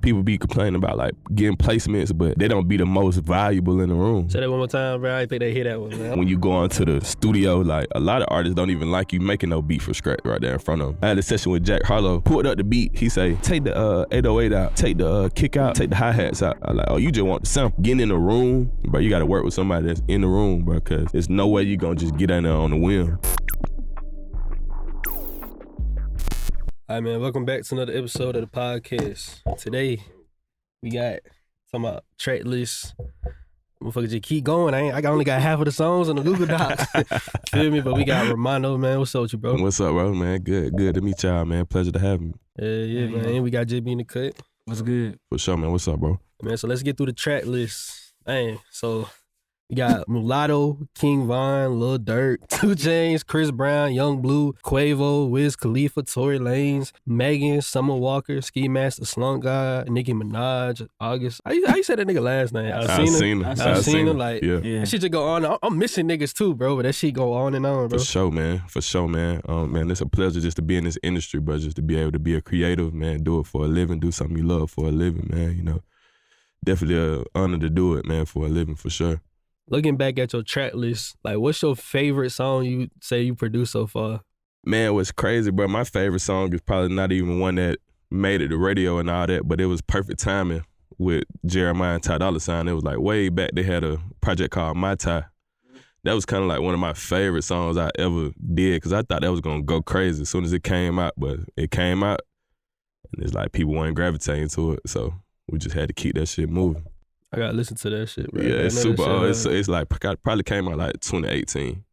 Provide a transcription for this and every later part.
people be complaining about like getting placements, but they don't be the most valuable in the room. Say that one more time, bro. I think they hear that one, man. When you go onto the studio, like a lot of artists don't even like you making no beat from scratch right there in front of them. I had a session with Jack Harlow, pulled up the beat. He say, take the 808 out, take the kick out, take the hi-hats out. I'm like, oh, you just want the sample. Getting in the room, bro, you gotta work with somebody that's in the room, bro, cause there's no way you gonna just get in there on the whim. All right, man, welcome back to another episode of the podcast. Today, we got talking about track lists. Motherfuckers just keep going. I only got half of the songs on the Google Docs. Feel me? But we got Romano, man. What's up with you, bro? What's up, bro, man? Good to meet y'all, man. Pleasure to have me. Yeah, man. And we got JB in the cut. What's good? For sure, man. What's up, bro? Man, so let's get through the track list. Man, so we got Mulatto, King Von, Lil Durk, 2 Chainz, Chris Brown, Young Blue, Quavo, Wiz Khalifa, Tory Lanez, Megan, Summer Walker, Ski Master, Slumpgod, Nicki Minaj, August. How you say that nigga last name? Alsina. Like, yeah. That shit just go on. I'm missing niggas too, bro, but that shit go on and on, bro. For sure, man. Man, it's a pleasure just to be in this industry, bro. Just to be able to be a creative, man. Do it for a living. Do something you love for a living, man. You know, definitely an honor to do it, man, for a living, for sure. Looking back at your track list, like, what's your favorite song you say you produced so far? Man, what's crazy, bro, my favorite song is probably not even one that made it to radio and all that, but it was Perfect Timing with Jeremiah and Alsina. It was like way back, they had a project called My Tie. That was kind of like one of my favorite songs I ever did, because I thought that was going to go crazy as soon as it came out, but it came out, and it's like people weren't gravitating to it, so we just had to keep that shit moving. I gotta listen to that shit, bro. Yeah, it's super old. It's like probably came out like 2018.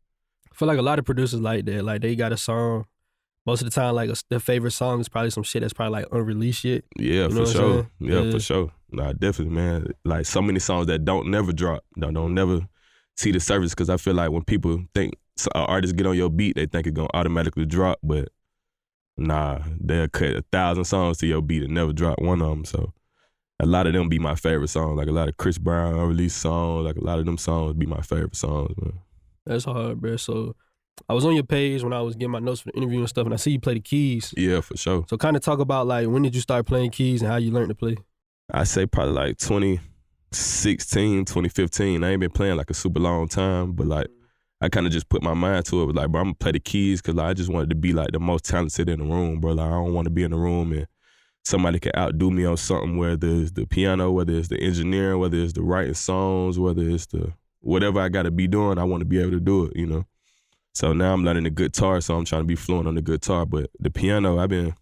I feel like a lot of producers like that. Like, they got a song. Most of the time, like, their favorite song is probably some shit that's probably like unreleased shit. Yeah, you know for sure. Yeah, for sure. Nah, definitely, man. Like, so many songs that don't never drop, don't never see the surface, because I feel like when people think an artist get on your beat, they think it's gonna automatically drop, but nah, they'll cut 1,000 songs to your beat and never drop one of them. So a lot of them be my favorite songs. Like a lot of Chris Brown unreleased songs, like a lot of them songs be my favorite songs, man. That's hard, bro. So I was on your page when I was getting my notes for the interview and stuff, and I see you play the keys. Yeah, for sure. So kind of talk about, like, when did you start playing keys and how you learned to play? I say probably like 2016, 2015. I ain't been playing like a super long time, but like I kind of just put my mind to it. But like, bro, I'm gonna play the keys because like, I just wanted to be like the most talented in the room, bro. Like, I don't want to be in the room and somebody can outdo me on something, whether it's the piano, whether it's the engineering, whether it's the writing songs, whether it's the whatever I got to be doing, I want to be able to do it, you know? So now I'm learning the guitar, so I'm trying to be fluent on the guitar. But the piano, I've been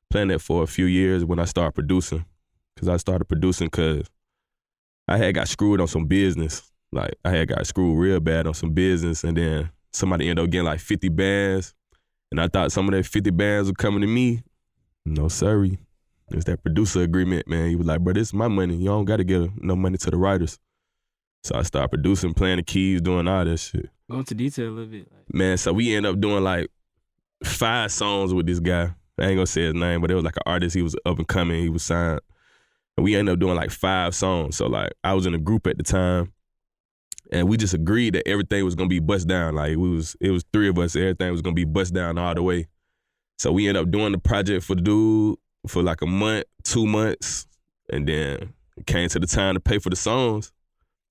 playing that for a few years when I started producing. Because I started producing because I had got screwed on some business. Like, I had got screwed real bad on some business, and then somebody ended up getting like 50 bands, and I thought some of that 50 bands were coming to me. No, sorry. It's that producer agreement, man. He was like, bro, this is my money. You don't got to give no money to the writers. So I started producing, playing the keys, doing all that shit. Go into detail a little bit. Man, so we ended up doing like 5 songs with this guy. I ain't gonna say his name, but it was like an artist. He was up and coming. He was signed. And we ended up doing like 5 songs. So like I was in a group at the time, and we just agreed that everything was gonna be bust down. Like it was 3 of us. Everything was gonna be bust down all the way. So we ended up doing the project for the dude for like a month, 2 months, and then it came to the time to pay for the songs.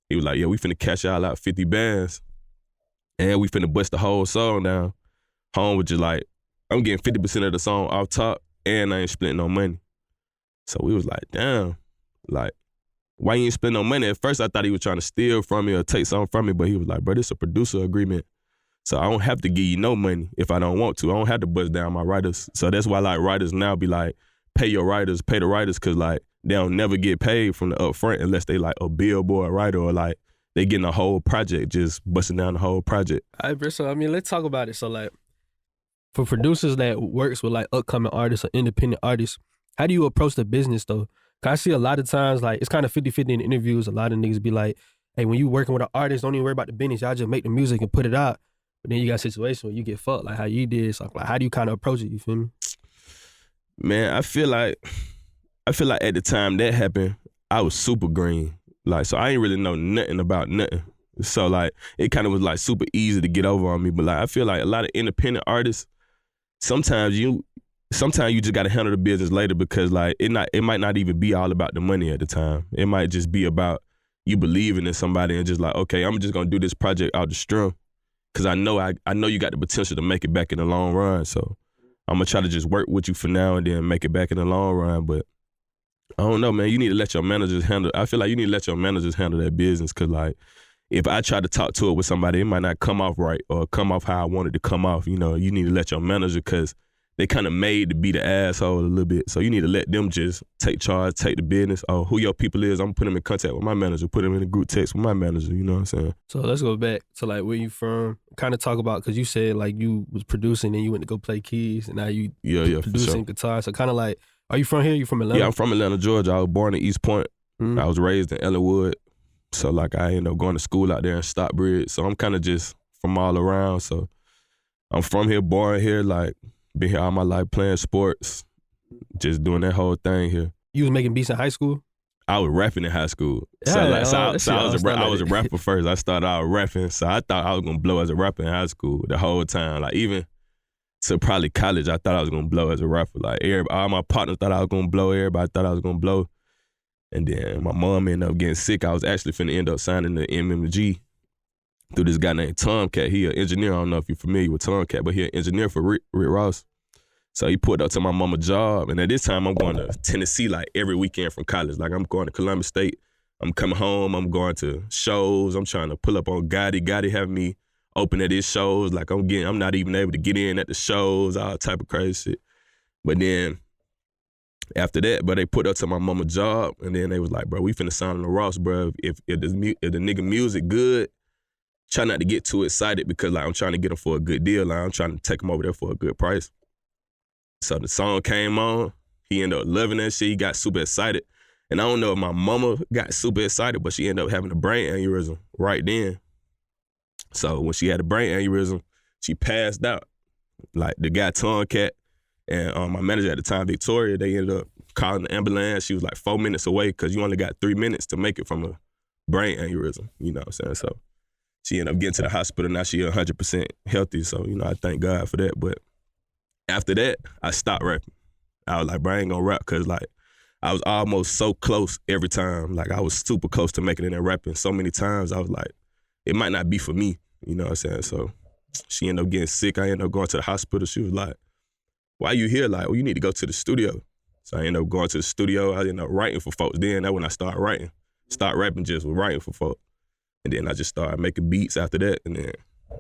He was like, yeah, we finna cash y'all out 50 bands, and we finna bust the whole song down. Home was just like, I'm getting 50% of the song off top, and I ain't splitting no money. So we was like, damn, like, why you ain't spend no money? At first I thought he was trying to steal from me or take something from me, but he was like, bro, this is a producer agreement. So I don't have to give you no money if I don't want to. I don't have to bust down my writers. So that's why like writers now be like, pay the writers, because like they don't never get paid from the upfront unless they like a Billboard writer or like they getting a whole project, just busting down the whole project. All right, bro, so I mean, let's talk about it. So like, for producers that works with like upcoming artists or independent artists, how do you approach the business though? Cause I see a lot of times like it's kind of 50-50 in interviews. A lot of niggas be like, hey, when you working with an artist, don't even worry about the business. Y'all just make the music and put it out. But then you got a situation where you get fucked like how you did. So like, how do you kind of approach it? You feel me? Man, I feel like at the time that happened, I was super green. Like, so I ain't really know nothing about nothing. So like, it kind of was like super easy to get over on me. But like, I feel like a lot of independent artists, sometimes you sometimes you just gotta handle the business later because like it might not even be all about the money at the time. It might just be about you believing in somebody and just like, okay, I'm just gonna do this project out the string because I know you got the potential to make it back in the long run. So I'm gonna try to just work with you for now and then make it back in the long run. But I don't know, man. You need to let your managers handle. I feel like you need to let your managers handle that business because like if I try to talk to it with somebody, it might not come off right or come off how I want it to come off. You know, you need to let your manager because they kind of made to be the asshole a little bit. So you need to let them just take charge, take the business. Oh, who your people is, I'm putting them in contact with my manager, put them in a group text with my manager, you know what I'm saying? So let's go back to like where you from. Kind of talk about, because you said like you was producing and you went to go play keys and now you producing guitar. So kind of like, are you from here? You from Atlanta? Yeah, I'm from Atlanta, Georgia. I was born in East Point. Mm-hmm. I was raised in Ellenwood. So like I ended up going to school out there in Stockbridge. So I'm kind of just from all around. So I'm from here, born here, like been here all my life playing sports, just doing that whole thing here. You was making beats in high school? I was rapping in high school. Yeah, I was a rapper first. I started out rapping, so I thought I was gonna blow as a rapper in high school the whole time. Like even to probably college, I thought I was gonna blow as a rapper. Like all my partners thought I was gonna blow, everybody thought I was gonna blow. And then my mom ended up getting sick. I was actually finna end up signing the MMG through this guy named Tomcat. He an engineer. I don't know if you're familiar with Tomcat, but he an engineer for Rick Ross. So he put up to my mama job. And at this time, I'm going to Tennessee like every weekend from college. Like I'm going to Columbus State. I'm coming home. I'm going to shows. I'm trying to pull up on Gotti. Gotti having me open at his shows. Like I'm not even able to get in at the shows, all type of crazy shit. But then after that, but they put up to my mama job. And then they was like, bro, we finna sign on the Ross, bro. If the nigga music good, try not to get too excited because like I'm trying to get him for a good deal. Like I'm trying to take him over there for a good price. So the song came on. He ended up loving that shit. He got super excited. And I don't know if my mama got super excited, but she ended up having a brain aneurysm right then. So when she had a brain aneurysm, she passed out. Like the guy Tomcat and my manager at the time, Victoria, they ended up calling the ambulance. She was like 4 minutes away because you only got 3 minutes to make it from a brain aneurysm. You know what I'm saying? So she ended up getting to the hospital. Now she 100% healthy. So, you know, I thank God for that. But after that, I stopped rapping. I was like, bro, I ain't gonna rap because like I was almost so close every time. Like I was super close to making it and rapping so many times. I was like, it might not be for me. You know what I'm saying? So she ended up getting sick. I ended up going to the hospital. She was like, why you here? Like, well, you need to go to the studio. So I ended up going to the studio. I ended up writing for folks. Then that's when I started writing. Start rapping just with writing for folks. And then I just started making beats after that. And then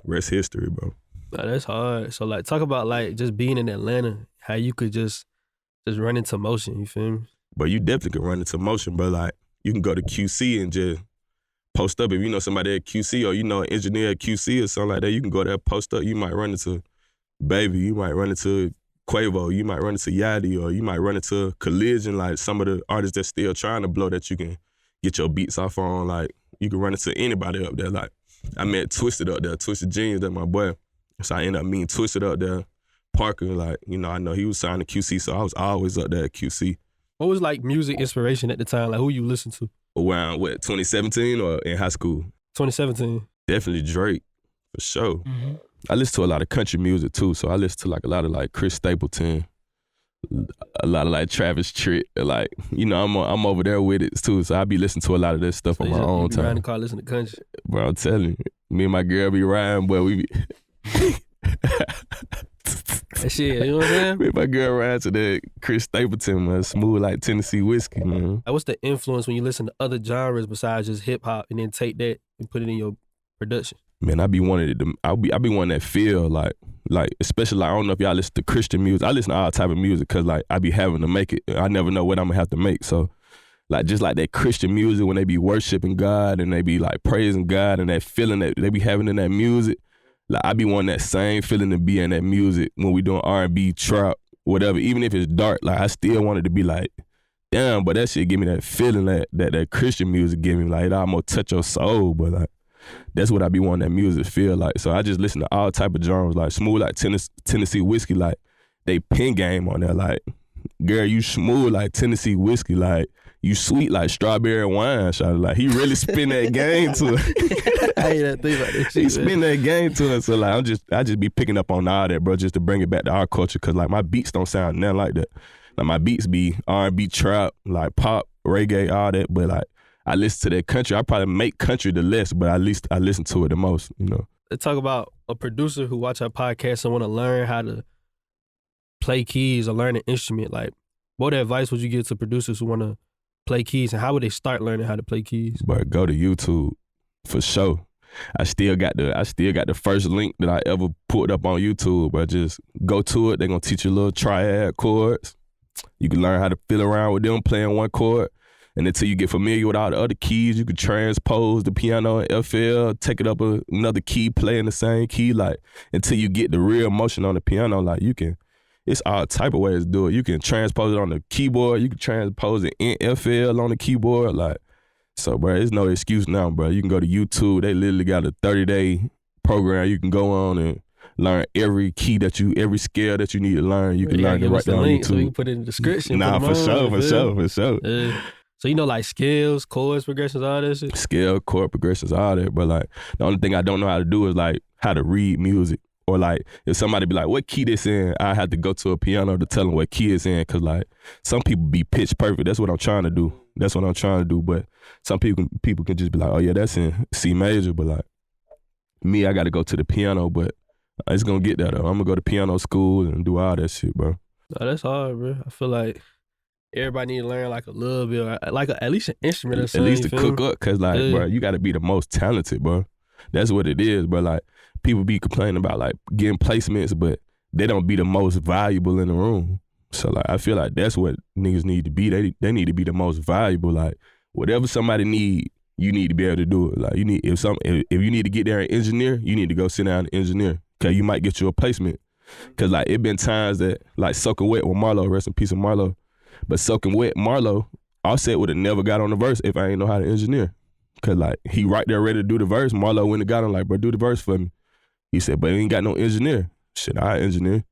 rest history, bro. Nah, that's hard. So like talk about like just being in Atlanta, how you could just run into motion, you feel me? But you definitely can run into motion, bro. Like you can go to QC and just post up. If you know somebody at QC or you know an engineer at QC or something like that, you can go there, post up. You might run into Baby, you might run into Quavo, you might run into Yachty, or you might run into Collision, like some of the artists that's still trying to blow that you can get your beats off on. Like you can run into anybody up there. Like I met Twisted up there, Twisted Genius, that's my boy. So I ended up meeting Twisted up there. Parker, like, you know, I know he was signed to QC, so I was always up there at QC. What was like music inspiration at the time? Like who you listen to? Around what, 2017 or in high school? 2017. Definitely Drake, for sure. Mm-hmm. I listen to a lot of country music too, so I listen to like a lot of like Chris Stapleton, a lot of like Travis Tritt, like, you know, I'm over there with it too, so I be listening to a lot of that stuff on my own time. Riding the car, listening to country. Bro, I'm telling you, me and my girl be riding, but we be... That shit, you know what I'm saying? Me and my girl riding to that Chris Stapleton, man, smooth like Tennessee whiskey, man. Like, what's the influence when you listen to other genres besides just hip hop and then take that and put it in your production? Man, I be wanting it to, I be wanting that feel, like especially like, I don't know if y'all listen to Christian music. I listen to all type of music because like I be having to make it. I never know what I'm gonna have to make. So like just like that Christian music when they be worshiping God and they be like praising God and that feeling that they be having in that music. Like I be wanting that same feeling to be in that music when we doing R&B, trap, whatever. Even if it's dark, like I still want it to be like, damn, but that shit give me that feeling that Christian music give me. Like it almost touch your soul, but like that's what I be wanting that music feel like. So I just listen to all type of genres, like smooth like Tennessee whiskey, like they pen game on there. Like, girl, you smooth like Tennessee whiskey, like you sweet like strawberry wine, shawty. Like he really spin that game to it. I ain't that thing about that shit. He spin that game to it. So like I just be picking up on all that, bro, just to bring it back to our culture. Cause like my beats don't sound nothing like that. Like my beats be R&B, trap, like pop, reggae, all that. But like I listen to that country. I probably make country the less, but at least I listen to it the most, you know. Let's talk about a producer who watch our podcast and want to learn how to play keys or learn an instrument. Like, what advice would you give to producers who want to play keys, and how would they start learning how to play keys? But go to YouTube for sure. I still got the first link that I ever put up on YouTube, but just go to it. They're gonna teach you little triad chords. You can learn how to feel around with them playing one chord. And until you get familiar with all the other keys, you can transpose the piano and FL, take it up another key, play in the same key, like until you get the real motion on the piano. Like you can, it's all type of ways to do it. You can transpose it on the keyboard. You can transpose it in FL on the keyboard. Like, so, bro, there's no excuse now, bro. You can go to YouTube. They literally got a 30-day program you can go on and learn every key every scale that you need to learn. You can learn it right there on YouTube. So you can put it in the description. Nah, for sure. So you know, like scales, chords, progressions, all that shit? Scale, chord progressions, all that. But like, the only thing I don't know how to do is like how to read music. Or like, if somebody be like, what key this in? I have to go to a piano to tell them what key it's in. Cause like, some people be pitch perfect. That's what I'm trying to do. But some people can just be like, oh yeah, that's in C major. But like, me, I got to go to the piano. But it's gonna get there though. I'm gonna go to piano school and do all that shit, bro. No, that's hard, bro. I feel like everybody need to learn like a little bit, like at least an instrument or something. At least to cook up. Cause like, bro, you got to be the most talented, bro. That's what it is, bro. Like, people be complaining about like getting placements, but they don't be the most valuable in the room. So like, I feel like that's what niggas need to be. They need to be the most valuable. Like, whatever somebody need, you need to be able to do it. Like, you need if you need to get there and engineer, you need to go sit down and engineer. Cause you might get you a placement. Cause like it been times that like Soaking Wet with Marlo, rest in peace of Marlo. But Soaking Wet Marlo, Offset would have never got on the verse if I ain't know how to engineer. Cause like he right there ready to do the verse. Marlo went and got him like, bro, do the verse for me. He said, but he ain't got no engineer. Shit, I engineer.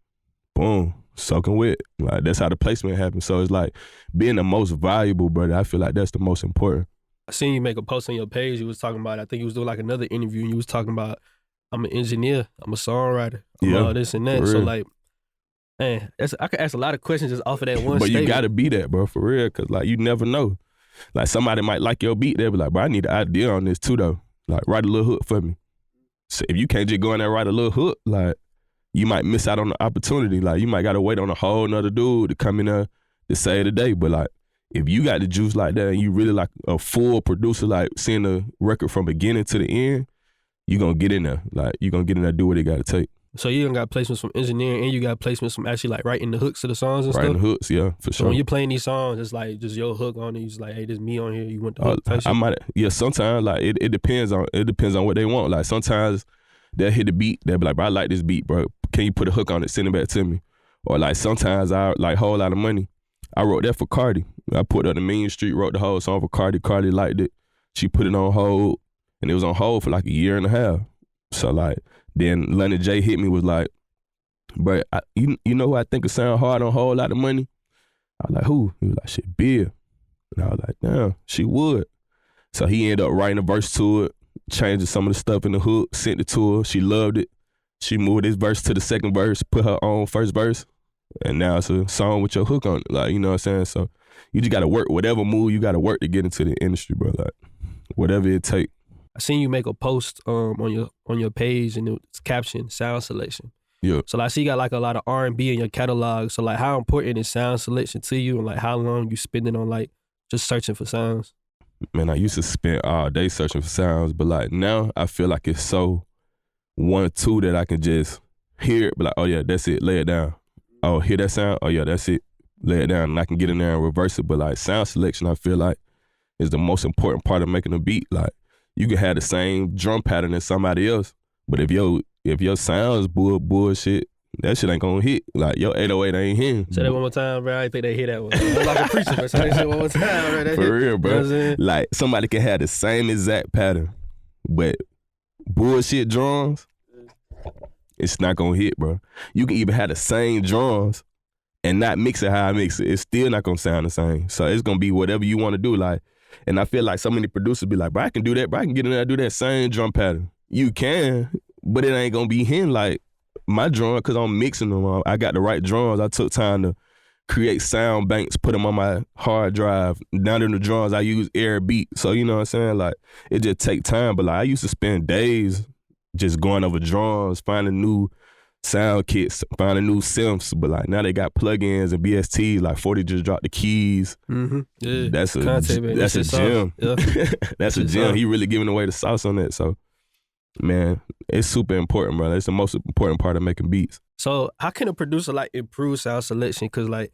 Boom, Soaking Wet. Like that's how the placement happened. So it's like being the most valuable, brother. I feel like that's the most important. I seen you make a post on your page. You was talking about, I think you was doing like another interview, and you was talking about, I'm an engineer, I'm a songwriter, I'm all this and that. So like, man, I could ask a lot of questions just off of that one But statement. you gotta be that, bro, for real. Cause like you never know. Like somebody might like your beat, they'll be like, bro, I need an idea on this too though. Like write a little hook for me. So if you can't just go in there and write a little hook, like you might miss out on the opportunity. Like you might gotta wait on a whole nother dude to come in there to save the day. But like if you got the juice like that and you really like a full producer, like seeing the record from beginning to the end, you gonna get in there. Like you gonna get in there, do what it gotta take. So you done got placements from engineering and you got placements from actually like writing the hooks of the songs and stuff? Writing the hooks, yeah, for So sure. when you're playing these songs, it's like just your hook on it. You just like, hey, this me on here. You want the hook type I shit? might, yeah, sometimes like it depends on what they want. Like sometimes they'll hit the beat, they'll be like, bro, I like this beat, bro. Can you put a hook on it, send it back to me? Or like sometimes I like Whole Lot of Money. I wrote that for Cardi. I put up the Mean Street, wrote the whole song for Cardi. Cardi liked it. She put it on hold, and it was on hold for like a year and a half. So like, then London J hit me, was like, bro, you know who I think would sound hard on Whole Lot of Money? I was like, who? He was like, shit, Bill. And I was like, damn, she would. So he ended up writing a verse to it, changing some of the stuff in the hook, sent it to her. She loved it. She moved his verse to the second verse, put her own first verse, and now it's a song with your hook on it. Like, you know what I'm saying? So you just gotta work, whatever move you gotta work to get into the industry, bro. Like, whatever it take. I seen you make a post on your page, and it's captioned sound selection. Yeah. So like, I see you got like a lot of R&B in your catalog. So like, how important is sound selection to you, and like how long you spending on like just searching for sounds? Man, I used to spend all day searching for sounds, but like now I feel like it's so 1-2 that I can just hear it, but like, oh yeah, that's it, lay it down. Oh, hear that sound? Oh yeah, that's it, lay it down, and I can get in there and reverse it. But like sound selection, I feel like is the most important part of making a beat. Like you can have the same drum pattern as somebody else, but if your sound's bullshit, that shit ain't gonna hit. Like your 808 ain't hitting. Say that one more time, bro. I didn't think they hear that one. I'm like a preacher, bro. Say that shit one more time, bro. That For hit. real, bro. You know what I'm saying? Like somebody can have the same exact pattern, but bullshit drums, it's not gonna hit, bro. You can even have the same drums and not mix it how I mix it, it's still not gonna sound the same. So it's gonna be whatever you want to do. Like, and I feel like so many producers be like, bro, I can do that, bro, I can get in there and do that same drum pattern. You can, but it ain't gonna be him like my drum, cause I'm mixing them. I got the right drums. I took time to create sound banks, put them on my hard drive. Down in the drums, I use air beat. So you know what I'm saying? Like, it just take time. But like, I used to spend days just going over drums, finding new sound kits, finding new synths. But like, now they got plugins and BSTs. Like 40 just dropped the keys. Mm-hmm. Yeah. That's a That's a gem. Yeah. That's a gem. He really giving away the sauce on that. So, man, it's super important, bro. It's the most important part of making beats. So how can a producer like improve sound selection? Cause like,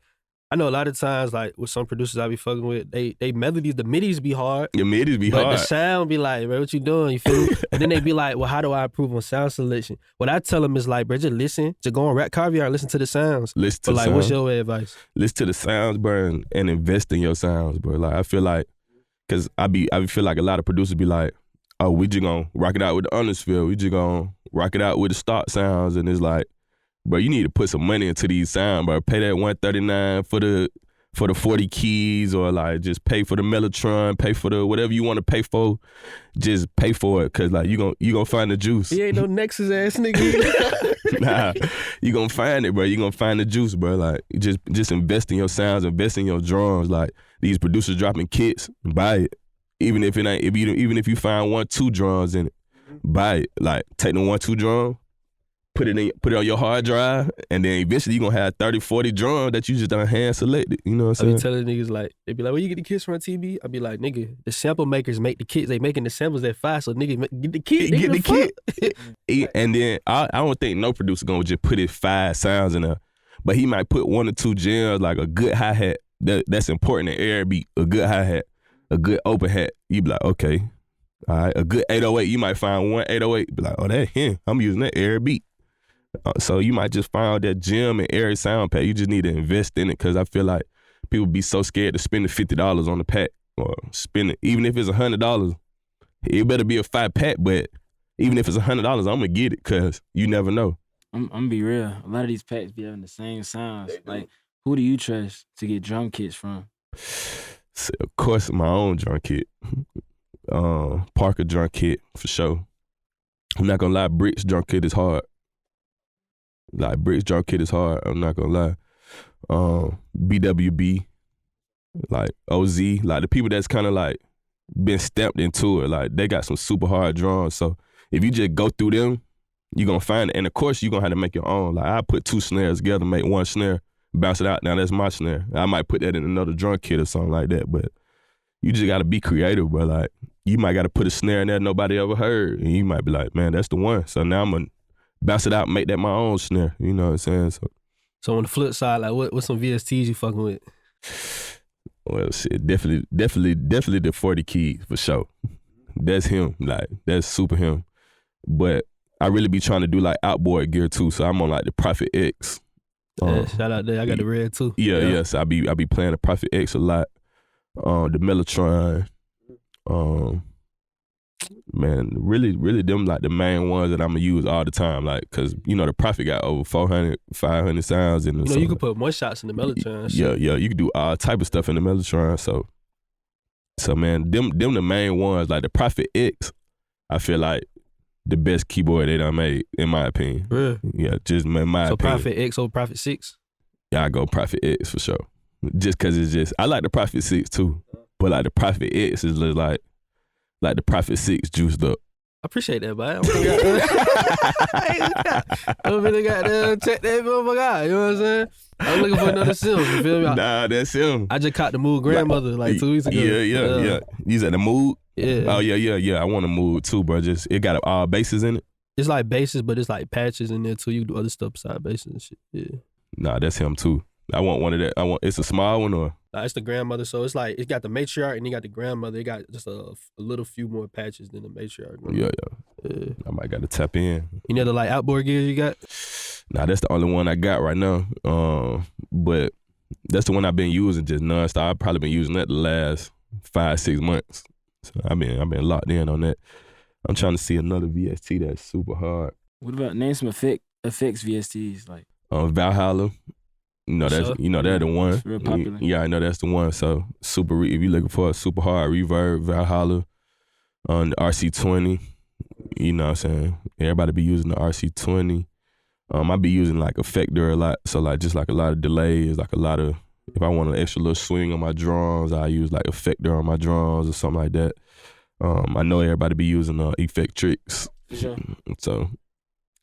I know a lot of times, like with some producers I be fucking with, they melodies, the midis be hard. The midis be but hard. the sound be like, bro, what you doing? You feel me? And then they be like, well, how do I improve on sound selection? What I tell them is like, bro, just listen. Just go on Rap Caviar and listen to the sounds. Listen to but like, sounds. what's your advice? Listen to the sounds, bro, and invest in your sounds, bro. Like, I feel like, cause I feel like a lot of producers be like, oh, we just gonna rock it out with the undersphere. We just gonna rock it out with the start sounds. And it's like, bro, you need to put some money into these sounds, bro. Pay that $139 for the 40 keys, or like just pay for the Mellotron, pay for the whatever you want to pay for. Just pay for it, cause like you gonna find the juice. He ain't no Nexus ass nigga. Nah, you gonna find it, bro. You gonna find the juice, bro. Like, just invest in your sounds, invest in your drums. Like, these producers dropping kits, buy it. Even if you find 1-2 drums in it, buy it. Like, take the 1-2 drum, put it on your hard drive, and then eventually you gonna have 30-40 drums that you just done hand selected. You know what I'm saying? I be telling niggas like, they be like, where you get the kits from TB? I be like, nigga, the sample makers make the kits. They making the samples at 5, so nigga, get the kit. Get the kit. And then I don't think no producer gonna just put his 5 sounds in there, but he might put 1 or 2 gems, like a good hi-hat. That's important in air beat. A good hi-hat, a good open hat. You be like, okay, all right. A good 808. You might find one 808. Be like, oh, that him. I'm using that air beat. So you might just find that gem and air sound pack. You just need to invest in it, because I feel like people be so scared to spend the $50 on the pack, or spend it. Even if it's $100, it better be a 5-pack. But even if it's $100, I'm gonna get it, because you never know. I'm gonna be real. A lot of these packs be having the same sounds. Like, who do you trust to get drum kits from? So, of course, my own drum kit. Parker drum kit for sure. I'm not gonna lie, Brick's drum kit is hard. Like, Brick's drum kit is hard. I'm not gonna lie. BWB, like OZ, like the people that's kind of like been stepped into it, like they got some super hard drums. So if you just go through them, you gonna find it. And of course, you gonna have to make your own. Like, I put 2 snares together, make 1 snare, bounce it out. Now that's my snare. I might put that in another drum kit or something like that. But you just gotta be creative, bro. Like, you might gotta put a snare in there nobody ever heard, and you might be like, man, that's the one. So now I'm gonna bounce it out and make that my own snare. You know what I'm saying? So on the flip side, like, what's some VSTs you fucking with? Well, shit, definitely the 40 keys for sure. That's him. Like, that's super him. But I really be trying to do like outboard gear too. So I'm on like the Prophet X. Yeah, shout out there. I got the red too. Yeah. So I be playing the Prophet X a lot. The Mellotron. Man, really them like the main ones that I'm gonna use all the time. Like, cause you know the Prophet got over 400, 500 sounds in it. You know, you can put more shots in the Mellotron. Yeah, you can do all type of stuff in the Mellotron. So man, them the main ones. Like the Prophet X, I feel like the best keyboard they done made, in my opinion. Really? Yeah, just in my opinion. So Prophet X or Prophet 6? Yeah, I go Prophet X for sure. Just cause it's just, I like the Prophet 6 too, but like the Prophet X is like the Prophet 6 juiced up. I appreciate that, but I really got to check that motherfucker out. You know what I'm saying? I'm looking for another Sims. You feel me? Nah, that's him. I just caught the Mood Grandmother like 2 weeks ago. Yeah. You at the Mood? Yeah. Oh yeah. I want a Mood too, bro. Just, it got all basses in it. It's like basses, but it's like patches in there too. You can do other stuff beside basses and shit. Yeah. Nah, that's him too. I want one of that. It's a small one or? Nah, it's the grandmother. So it's like, it's got the matriarch and you got the grandmother. It got just a little few more patches than the matriarch. Yeah. I might got to tap in. You know, like outboard gears you got? Nah, that's the only one I got right now. But that's the one I've been using just nonstop. I've probably been using that the last 5-6 months. So I've been locked in on that. I'm trying to see another VST that's super hard. What about name some effects VSTs like? Valhalla. they're the one. It's real popular. Yeah, I know that's the one. So if you're looking for a super hard reverb, Valhalla on the RC20, you know what I'm saying? Everybody be using the RC20. I be using like effector a lot. So like just like a lot of delays, like a lot of, if I want an extra little swing on my drums, I use like effector on my drums or something like that. I know everybody be using effect tricks. Sure. So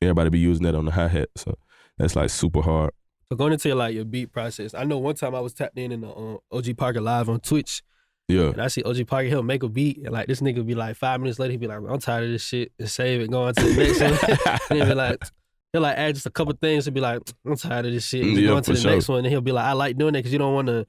everybody be using that on the hi-hat. So that's like super hard. So going into like your beat process, I know one time I was tapped in the OG Parker live on Twitch. Yeah. And I see OG Parker, he'll make a beat, and like this nigga be like 5 minutes later, he be like, I'm tired of this shit, and save it, go on to the next one. And he'll be like, he'll like add just a couple things and be like, I'm tired of this shit, and go on to the next one. And he'll be like, I like doing that because you don't want to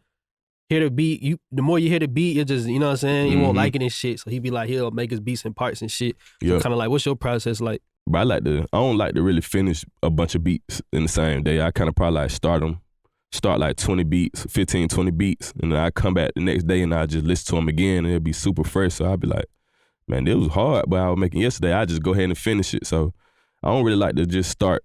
hear the beat. The more you hear the beat, you just, you know what I'm saying? You won't like it and shit. So he be like, he'll make his beats in parts and shit. So kind of like, what's your process like? But I don't like to really finish a bunch of beats in the same day. I kind of probably like start like 20 beats, 15, 20 beats, and then I come back the next day and I just listen to them again and it'll be super fresh. So I'll be like, man, it was hard, but I was making yesterday. I just go ahead and finish it. So I don't really like to just start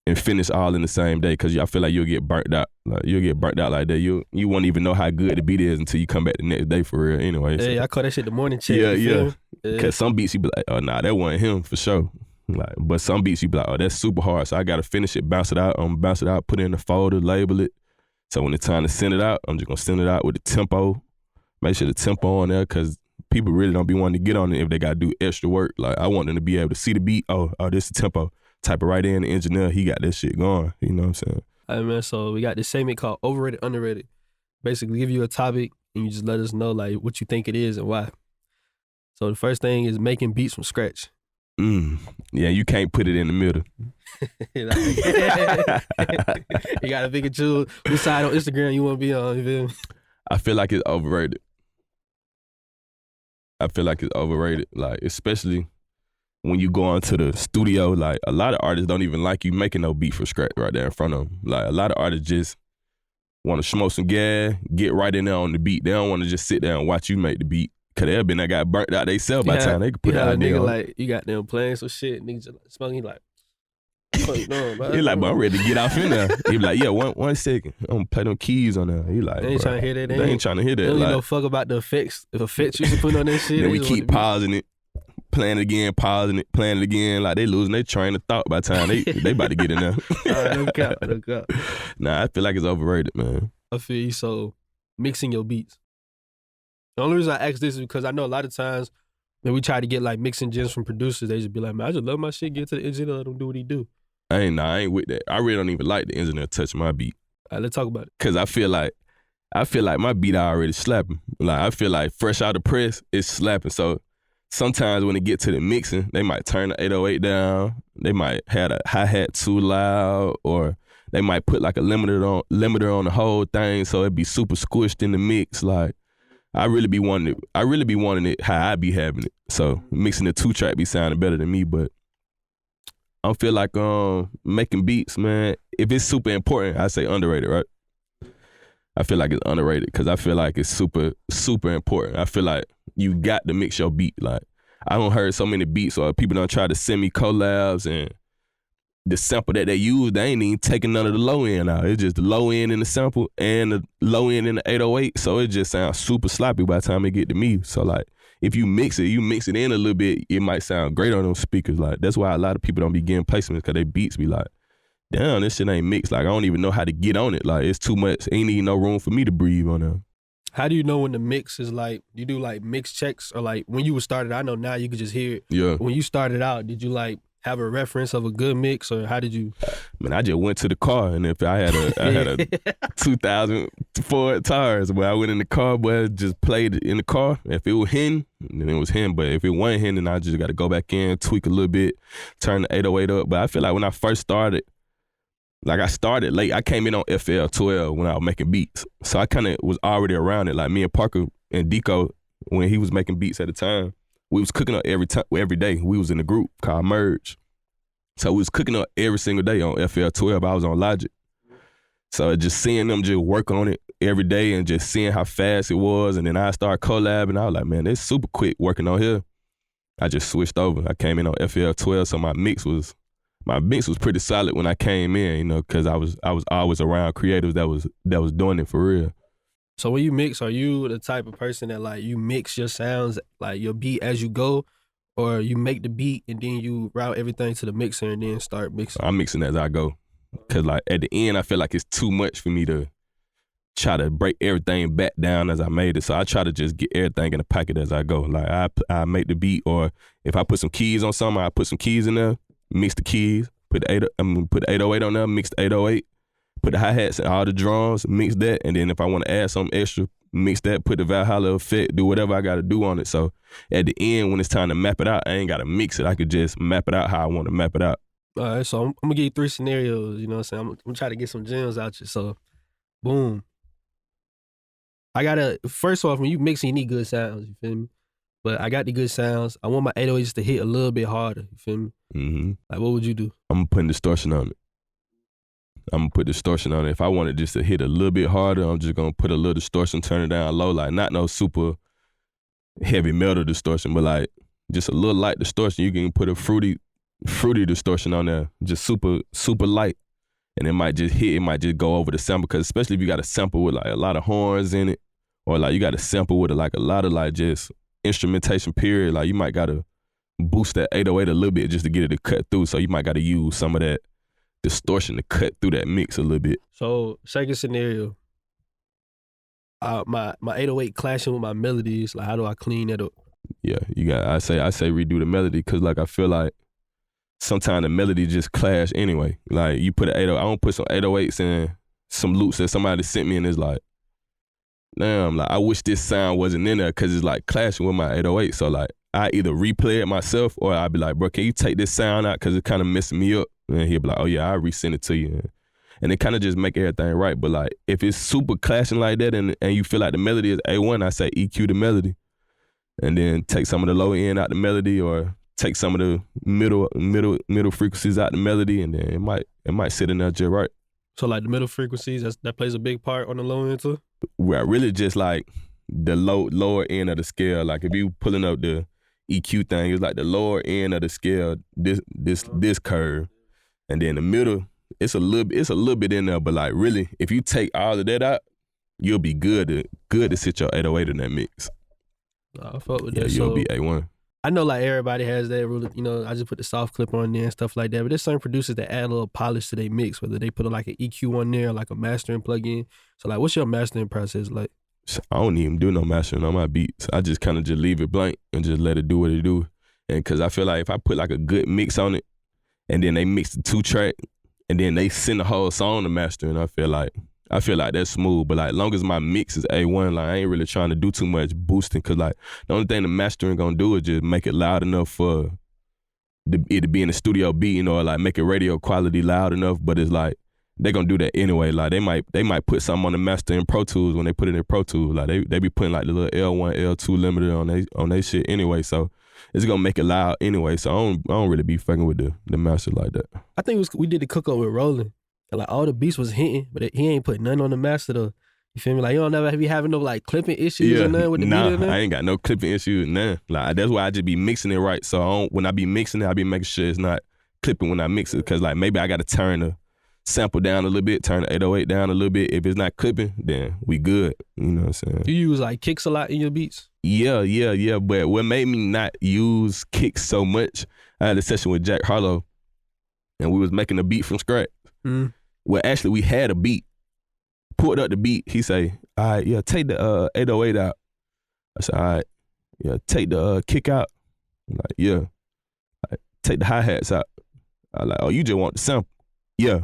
and finish all in the same day because I feel like you'll get burnt out. Like you'll get burnt out like that. You won't even know how good the beat is until you come back the next day for real anyway. Yeah, so. I call that shit the morning check. Yeah. Because some beats you be like, oh, nah, that wasn't him for sure. Like, but some beats you be like, oh, that's super hard. So I got to finish it, bounce it out, put it in the folder, label it. So when it's time to send it out, I'm just going to send it out with the tempo. Make sure the tempo on there because people really don't be wanting to get on it if they got to do extra work. Like, I want them to be able to see the beat. Oh, this is the tempo. Type it right in, the engineer, he got that shit going. You know what I'm saying? All right, man, so we got this segment called Overrated, Underrated. Basically, give you a topic and you just let us know like what you think it is and why. So the first thing is making beats from scratch. Yeah, you can't put it in the middle. You gotta pick and choose which side on Instagram you want to be on. You feel me? I feel like it's overrated. Like, especially when you go into the studio, like a lot of artists don't even like you making no beat from scratch right there in front of them. Like a lot of artists just want to smoke some gas, get right in there on the beat. They don't want to just sit there and watch you make the beat. Cause they've been that got burnt out themselves by the time they could put out a nigga like you got them playing some shit, niggas just like smoking like fuck no, bro. He like, but I'm ready to get off in there. He be like, yeah, one second. I'm gonna play them keys on there. He like, they ain't trying to hear that. They ain't trying to hear that. They don't like, give no fuck about the effects. If effects you should put on that shit. Then we keep pausing it, playing it again, pausing it, playing it again. Like they losing their train of thought by the time they about to get in there. Don't count. Nah, I feel like it's overrated, man. I feel you. So mixing your beats. The only reason I ask this is because I know a lot of times when we try to get like mixing gems from producers, they just be like, man, I just love my shit, get to the engineer, let him do what he do. I ain't with that. I really don't even like the engineer touch my beat. All right, let's talk about it. Cause I feel like my beat already slapping. Like I feel like fresh out of press, it's slapping. So sometimes when it get to the mixing, they might turn the 808 down. They might have a hi-hat too loud, or they might put like a limiter on the whole thing, so it be super squished in the mix. Like I really be wanting it how I be having it. So mixing the 2-track be sounding better than me, but I feel like making beats, man, if it's super important, I say underrated, right? I feel like it's underrated because I feel like it's super, super important. I feel like you got to mix your beat. Like I don't heard so many beats or people don't try to send me collabs and the sample that they use, they ain't even taking none of the low end out. It's just the low end in the sample and the low end in the 808. So it just sounds super sloppy by the time it get to me. So like if you mix it in a little bit, it might sound great on those speakers. Like that's why a lot of people don't be getting placements because their beats be like, damn, this shit ain't mixed. Like I don't even know how to get on it. Like it's too much. Ain't even no room for me to breathe on them. How do you know when the mix is like, you do like mix checks or like when you was started, I know now you could just hear it. Yeah. When you started out, did you like have a reference of a good mix or how did you? Man, I just went to the car and if I had a 2004 tires, but I went in the car, boy, just played it in the car. If it was him, then it was him. But if it wasn't him, then I just got to go back in, tweak a little bit, turn the 808 up. But I feel like when I first started, like I started late. I came in on FL12 when I was making beats. So I kind of was already around it. Like me and Parker and Deco, when he was making beats at the time, we was cooking up every day. We was in a group called Merge. So we was cooking up every single day on FL12. I was on Logic. So just seeing them just work on it every day and just seeing how fast it was. And then I started collabing. I was like, man, it's super quick working on here. I just switched over. I came in on FL12, so my mix was my mix was pretty solid when I came in, you know, because I was always around creatives that was doing it for real. So when you mix, are you the type of person that like you mix your sounds, like your beat as you go, or you make the beat and then you route everything to the mixer and then start mixing? I'm mixing as I go, because like at the end I feel like it's too much for me to try to break everything back down as I made it. So I try to just get everything in the pocket as I go. Like I make the beat, or if I put some keys on something, I put some keys in there, mix the keys, put the 808 on there, mix the 808, put the hi-hats and all the drums, mix that, and then if I want to add something extra, mix that, put the Valhalla effect, do whatever I got to do on it. So at the end, when it's time to map it out, I ain't got to mix it. I could just map it out how I want to map it out. All right, so I'm going to give you 3 scenarios, you know what I'm saying? I'm going to try to get some gems out you. So, boom. First off, when you mixing, you need good sounds, you feel me? But I got the good sounds. I want my 808s to hit a little bit harder, you feel me? Mm-hmm. Like, what would you do? I'm putting distortion on it. I'm gonna put distortion on it. If I want it just to hit a little bit harder, I'm just gonna put a little distortion, turn it down low, like not no super heavy metal distortion, but like just a little light distortion. You can put a fruity distortion on there, just super light, and it might just hit. It might just go over the sample, because especially if you got a sample with like a lot of horns in it, or like you got a sample with like a lot of like just instrumentation period, like you might gotta boost that 808 a little bit just to get it to cut through. So you might gotta use some of that distortion to cut through that mix a little bit. So second scenario, my 808 clashing with my melodies. Like, how do I clean that up? Yeah, you got. I say redo the melody, because like I feel like sometimes the melody just clash anyway. Like you put an 808, I don't put some 808s in some loops that somebody sent me, and it's like, damn, like I wish this sound wasn't in there, because it's like clashing with my 808. So like I either replay it myself, or I'd be like, bro, can you take this sound out, because it kind of messing me up? And he'll be like, oh yeah, I'll resend it to you. And it kind of just make everything right. But like, if it's super clashing like that and you feel like the melody is A1, I say EQ the melody. And then take some of the low end out the melody, or take some of the middle frequencies out the melody, and then it might sit in there just right. So like the middle frequencies, that plays a big part on the low end too? Where I really just like the lower end of the scale. Like if you pulling up the EQ thing, it's like the lower end of the scale, this curve. And then the middle, it's a little bit in there, but like really, if you take all of that out, you'll be good to sit your 808 in that mix. I fuck with yeah, that. You'll be A1. I know like everybody has that rule, you know, I just put the soft clip on there and stuff like that, but there's certain producers that add a little polish to their mix, whether they put like an EQ on there, like a mastering plugin. So like, what's your mastering process like? I don't even do no mastering on my beats. I just kind of just leave it blank and just let it do what it do. And because I feel like if I put like a good mix on it, and then they mix the 2-track, and then they send the whole song to master, and I feel like that's smooth. But like, long as my mix is A1, like I ain't really trying to do too much boosting, because like the only thing the mastering gonna do is just make it loud enough for it to be in the studio beat, you know, or like make it radio quality loud enough. But it's like they gonna do that anyway. Like they might put something on the master in Pro Tools when they put it in Pro Tools. Like they be putting like the little L1, L2 limiter on they shit anyway. So it's gonna make it loud anyway. So I don't really be fucking with the master like that. I think we did the cook up with Roland, and like all the beats was hitting, but he ain't put nothing on the master though. You feel me? Like you don't never be having no like clipping issues or nothing with the beat or nothing? I ain't got no clipping issues, nothing. Like that's why I just be mixing it right. So when I be mixing it, I be making sure it's not clipping when I mix it, because like maybe I gotta turn the sample down a little bit, turn the 808 down a little bit. If it's not clipping, then we good. You know what I'm saying? You use like kicks a lot in your beats? Yeah. But what made me not use kicks so much, I had a session with Jack Harlow, and we was making a beat from scratch. Mm. Well, actually, we had a beat. Pulled up the beat. He say, all right, yeah, take the 808 out. I said, all right, yeah, take the kick out. I'm like, yeah. All right, take the hi-hats out. I like, oh, you just want the sample? Yeah.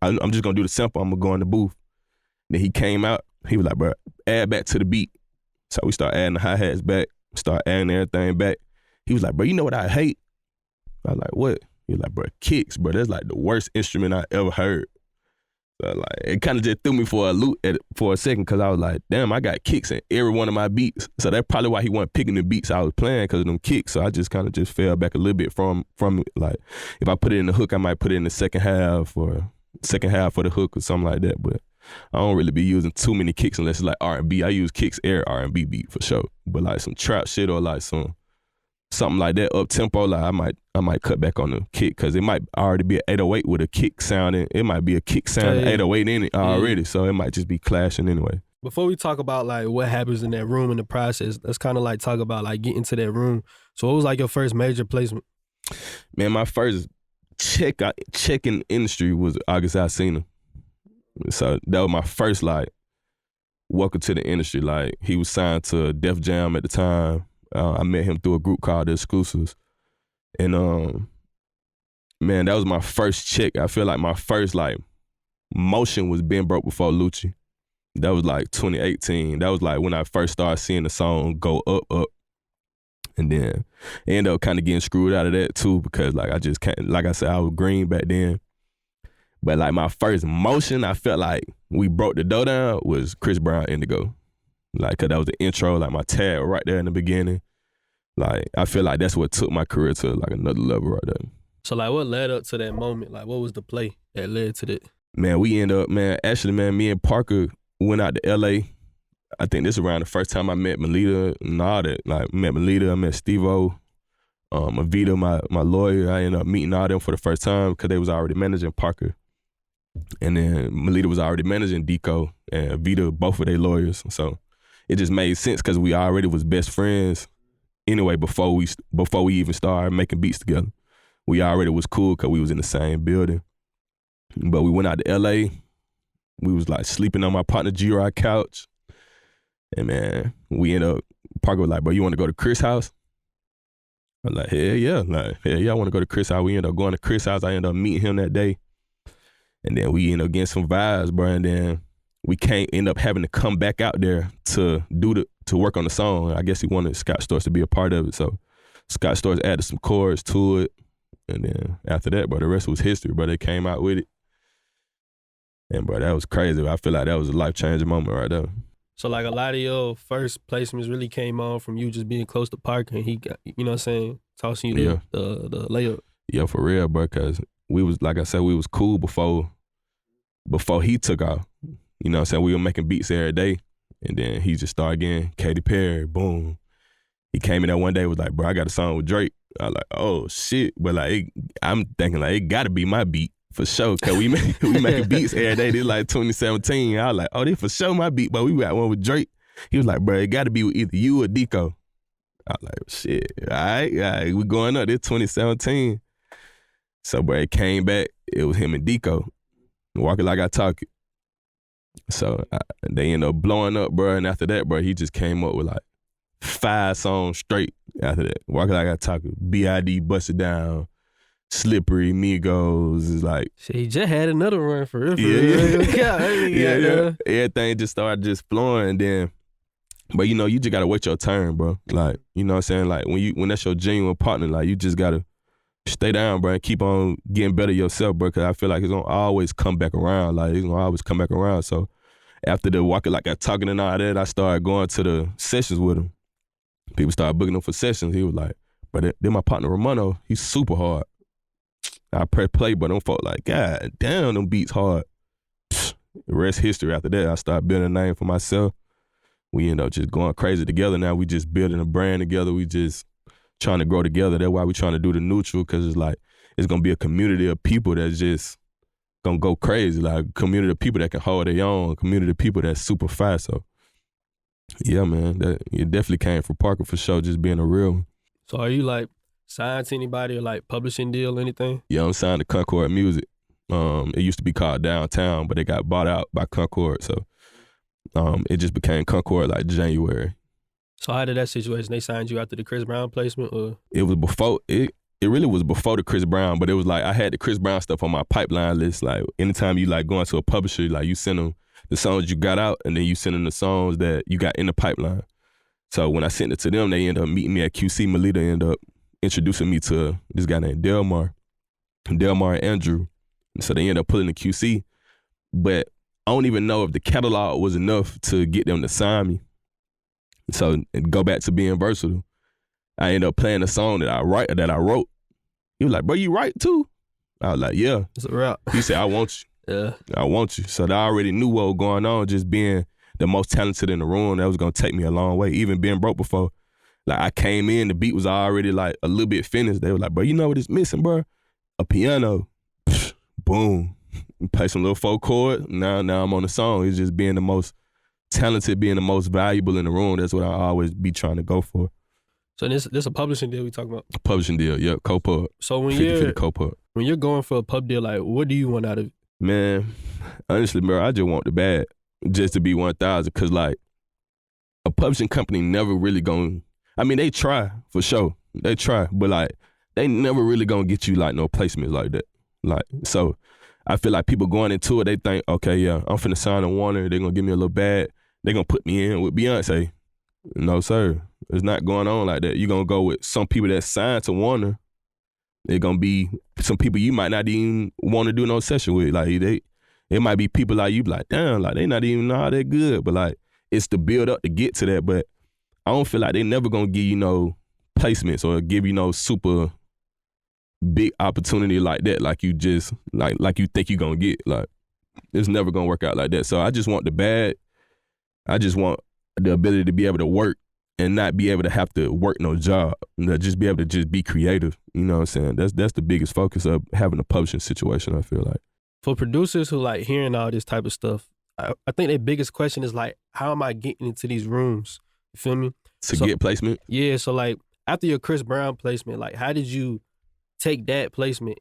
I'm just gonna do the sample. I'm gonna go in the booth. Then he came out. He was like, bro, add back to the beat. So we start adding the hi-hats back, start adding everything back. He was like, bro, you know what I hate? I was like, what? He was like, bro, kicks, bro. That's like the worst instrument I ever heard. So like, it kind of just threw me for a loop for a second, because I was like, damn, I got kicks in every one of my beats. So that's probably why he wasn't picking the beats I was playing, because of them kicks. So I just kind of just fell back a little bit from it. Like, if I put it in the hook, I might put it in the second half for the hook or something like that. But I don't really be using too many kicks unless it's like R&B. I use kicks every R&B beat for sure. But like some trap shit or like some something like that up tempo, like I might cut back on the kick because it might already be an 808 with a kick sounding. It might be a kick sounding 808 in it already, so it might just be clashing anyway. Before we talk about like what happens in that room in the process, let's kind of like talk about like getting to that room. So what was like your first major placement? Man, my first check in the industry was August Alsina. So that was my first like welcome to the industry. Like he was signed to Def Jam at the time. I met him through a group called The Exclusives. And man, that was my first check. I feel like my first like motion was Been Broke Before Lucci. That was like 2018. That was like when I first started seeing the song go up. And then I ended up kind of getting screwed out of that too because like I just can't, like I said, I was green back then. But like my first motion, I felt like we broke the dough down was Chris Brown Indigo. Like, cause that was the intro, like my tag right there in the beginning. Like, I feel like that's what took my career to like another level right there. So like what led up to that moment? Like what was the play that led to that? Man, we end up, actually, me and Parker went out to LA. I think this is around the first time I met Melita and all that. Like, met Melita, I met Steve-O, Avita, my lawyer. I ended up meeting all them for the first time because they was already managing Parker. And then Melita was already managing Deco and Avita, both of their lawyers. So it just made sense because we already was best friends anyway before we even started making beats together. We already was cool because we was in the same building. But we went out to LA. We was like sleeping on my partner G-Rod couch. And man, we ended up, Parker was like, bro, you want to go to Chris' house? I'm like, hell yeah. Like, hell yeah, I want to go to Chris' house. We ended up going to Chris' house. I ended up meeting him that day. And then we ended up getting some vibes, bro. And then we end up having to come back out there to work on the song. I guess he wanted Scott Storch to be a part of it. So Scott Storch added some chords to it. And then after that, bro, the rest was history, bro. They came out with it. And bro, that was crazy. I feel like that was a life-changing moment right there. So like a lot of your first placements really came on from you just being close to Parker and he got, you know what I'm saying, tossing you the layup. Yeah, for real, bro, because we was, like I said, we was cool before he took off. You know what I'm saying? We were making beats every day. And then he just started getting Katy Perry, boom. He came in that one day, was like, bro, I got a song with Drake. I was like, oh shit. But like, I'm thinking like, it gotta be my beat for sure. Cause we making beats every day. This like 2017. I was like, oh, this for sure my beat, but we got one with Drake. He was like, bro, it gotta be with either you or Deco. I was like, shit, all right, we going up. This 2017. So bro, it came back, it was him and Deco. Walking Like I Talk It. So they ended up blowing up, bro. And after that, bro, he just came up with like 5 songs straight after that. Walking Like I Talk It, B.I.D. Bust It Down, Slippery, Migos, is like. Shit, he just had another run for real. Yeah. Everything just started just flowing. And then, but you know, you just gotta wait your turn, bro. Like, you know what I'm saying? Like when that's your genuine partner, like you just gotta stay down, bro, and keep on getting better yourself, bro, because I feel like it's gonna always come back around. Like, it's gonna always come back around. So after the Walking Like I Talking and all that, I started going to the sessions with him. People started booking him for sessions. He was like, but then my partner Romano, he's super hard. I press play, but them folk like, God damn, them beats hard. The rest history after that. I started building a name for myself. We end up just going crazy together now. We just building a brand together. We just trying to grow together. That's why we trying to do the neutral, because it's like, it's going to be a community of people that's just going to go crazy. Like a community of people that can hold their own, a community of people that's super fast. So, yeah, man, it definitely came from Parker for sure, just being a real one. So are you like signed to anybody or like publishing deal or anything? Yeah, I'm signed to Concord Music. It used to be called Downtown, but it got bought out by Concord. So it just became Concord like January. So how did that situation? They signed you after the Chris Brown placement, or? It was before, it really was before the Chris Brown, but it was like I had the Chris Brown stuff on my pipeline list. Like anytime you like going to a publisher, like you send them the songs you got out and then you send them the songs that you got in the pipeline. So when I sent it to them, they ended up meeting me at QC. Melita ended up introducing me to this guy named Delmar and Andrew. And so they ended up pulling the QC. But I don't even know if the catalog was enough to get them to sign me. So go back to being versatile. I ended up playing a song that I wrote. He was like, bro, you write too? I was like, yeah. It's a rap. He said, I want you. Yeah. I want you. So they already knew what was going on, just being the most talented in the room. That was going to take me a long way. Even being broke before, Like I came in, the beat was already like a little bit finished. They were like, bro, you know what is missing, bro? A piano. Psh, boom. Play some little 4 chord. Now I'm on the song. It's just being the most talented, being the most valuable in the room. That's what I always be trying to go for. So this a publishing deal we talking about? Publishing deal, yep, co-pub. So when 50-50 co-pub. when you're going for a pub deal, like what do you want out of it? Man, honestly, bro, I just want the bag just to be 1,000. Cause like a publishing company never really gonna, I mean, they try for sure. They try, but like they never really gonna get you like no placements like that. Like, so I feel like people going into it, they think, okay, yeah, I'm finna sign a Warner, they're gonna give me a little bag, they're gonna put me in with Beyonce. No, sir. It's not going on like that. You're gonna go with some people that signed to Warner. They're gonna be some people you might not even want to do no session with. Like it might be people like you be like, damn, like they not even know how they're good. But like it's the build up to get to that. But I don't feel like they never gonna give you no placements or give you no super big opportunity like that. Like you just like you think you gonna get. Like it's never gonna work out like that. So I just want the bag. I just want the ability to be able to work and not be able to have to work no job. Just be able to just be creative. You know what I'm saying? That's the biggest focus of having a publishing situation, I feel like. For producers who like hearing all this type of stuff, I think their biggest question is like, how am I getting into these rooms? You feel me? To get placement? Yeah, so like after your Chris Brown placement, like how did you take that placement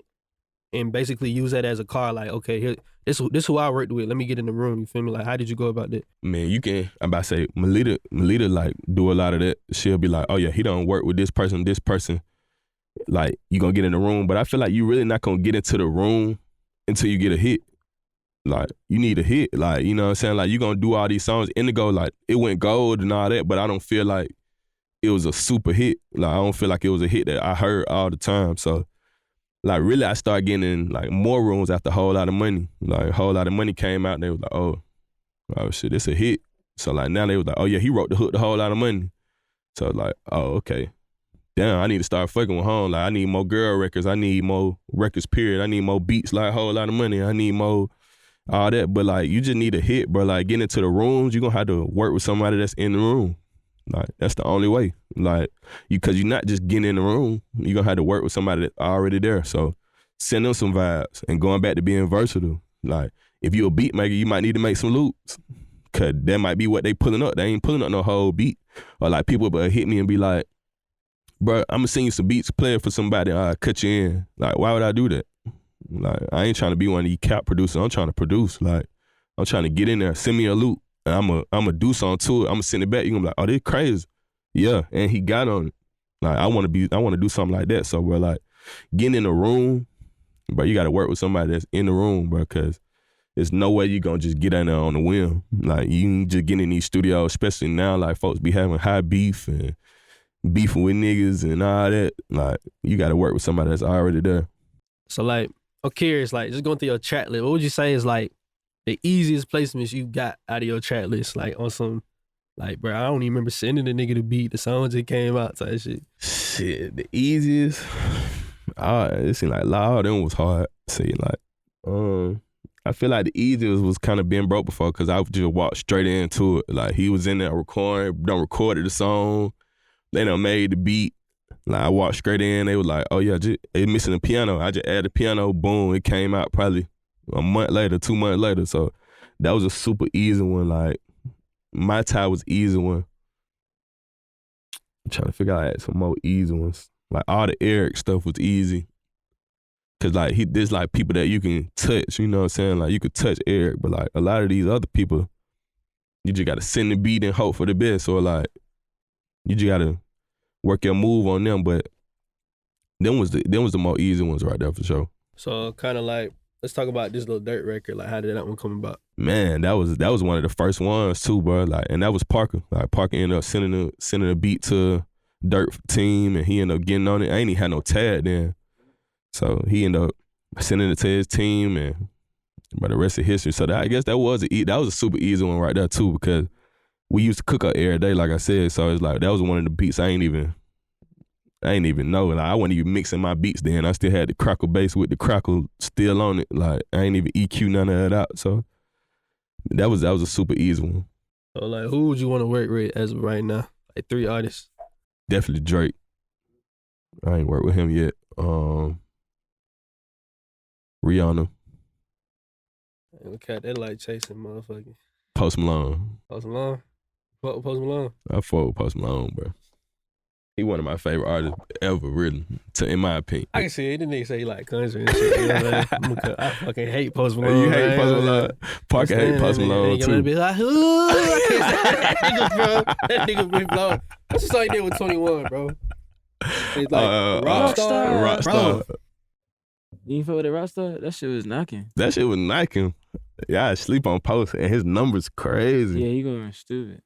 and basically use that as a card? Like, okay, here, this who I worked with. Let me get in the room. You feel me? Like, how did you go about that? Man, you can. I'm about to say, Melita like do a lot of that. She'll be like, oh yeah, he don't work with this person. Like you gonna get in the room, but I feel like you really not gonna get into the room until you get a hit. Like you need a hit. Like you know what I'm saying? Like you gonna do all these songs. Indigo, like it went gold and all that, but I don't feel like it was a super hit. Like I don't feel like it was a hit that I heard all the time. So. Like really, I started getting in like more rooms after a whole lot of money. Like a whole lot of money came out, and they was like, "Oh shit, this a hit." So like now they was like, "Oh yeah, he wrote the hook, the whole lot of money." So like, oh okay, damn, I need to start fucking with home. Like I need more girl records. I need more records. Period. I need more beats. Like a whole lot of money. I need more all that. But like you just need a hit, bro. Like getting into the rooms, you gonna have to work with somebody that's in the room. Like that's the only way. Like cause you're not just getting in the room. You're gonna have to work with somebody that's already there. So send them some vibes and going back to being versatile. Like if you're a beat maker, you might need to make some loops. Cause that might be what they pulling up. They ain't pulling up no whole beat. Or like people will hit me and be like, bro, I'm gonna send you some beats, play it for somebody, I'll cut you in. Like why would I do that? Like I ain't trying to be one of these cap producers. I'm trying to produce. Like I'm trying to get in there, send me a loop. And I'm a do something to it. I'm gonna send it back. You gonna be like, oh, this crazy. Yeah, and he got on it. Like I wanna do something like that. So bro, like getting in the room, bro, you gotta work with somebody that's in the room, bro, cause there's no way you gonna just get in there on the whim. Like you just get in these studios, especially now, like folks be having high beef and beefing with niggas and all that. Like you gotta work with somebody that's already there. So like, I'm curious, like just going through your track list, what would you say is like the easiest placements you got out of your track list, like on some, like, bro, I don't even remember sending the nigga the beat, the song just came out type shit. Shit, the easiest, it seemed like a lot of them was hard. See, like, I feel like the easiest was kind of being broke before, cause I would just walk straight into it. Like he was in there recorded the song, they done made the beat. Like I walked straight in, they was like, oh yeah, they missing a piano. I just added the piano, boom, it came out probably a month later, 2 months later. So that was a super easy one. Like my tie was easy one. I'm trying to figure out some more easy ones. Like all the Eric stuff was easy. Cause like there's like people that you can touch, you know what I'm saying? Like you could touch Eric, but like a lot of these other people, you just gotta send the beat and hope for the best. Or like you just gotta work your move on them. But them was the more easy ones right there for sure. So kind of like, let's talk about this little Durk record. Like, how did that one come about? Man, that was one of the first ones too, bro. Like, and that was Parker. Like, Parker ended up sending a beat to Durk team, and he ended up getting on it. I ain't even had no tag then, so he ended up sending it to his team, and by the rest of history. So I guess that was a super easy one right there too, because we used to cook up every day, like I said. So it's like that was one of the beats I ain't even know. Like I wasn't even mixing my beats then. I still had the crackle bass with the crackle still on it. Like I ain't even EQ none of that out. So that was a super easy one. So like, who would you want to work with as of right now? Like 3 artists. Definitely Drake. I ain't worked with him yet. Rihanna. Okay, they like chasing motherfucking. Post Malone. Post Malone? Fuck with Post Malone? I fuck with Post Malone, bro. He one of my favorite artists ever, really, in my opinion. I can see it. The nigga say he like country and shit. You know what I'm saying? I fucking hate Post Malone. You hate Post Malone? Parker hate Post Malone, too. Be like, I can't stand that nigga, bro. That nigga been blown. That's just all he did with 21, bro. He's like, Rockstar. Rockstar. You ain't fuck with that Rockstar? That shit was knocking. That shit was knocking. Yeah, I sleep on Post, and his numbers crazy. Yeah, he going stupid.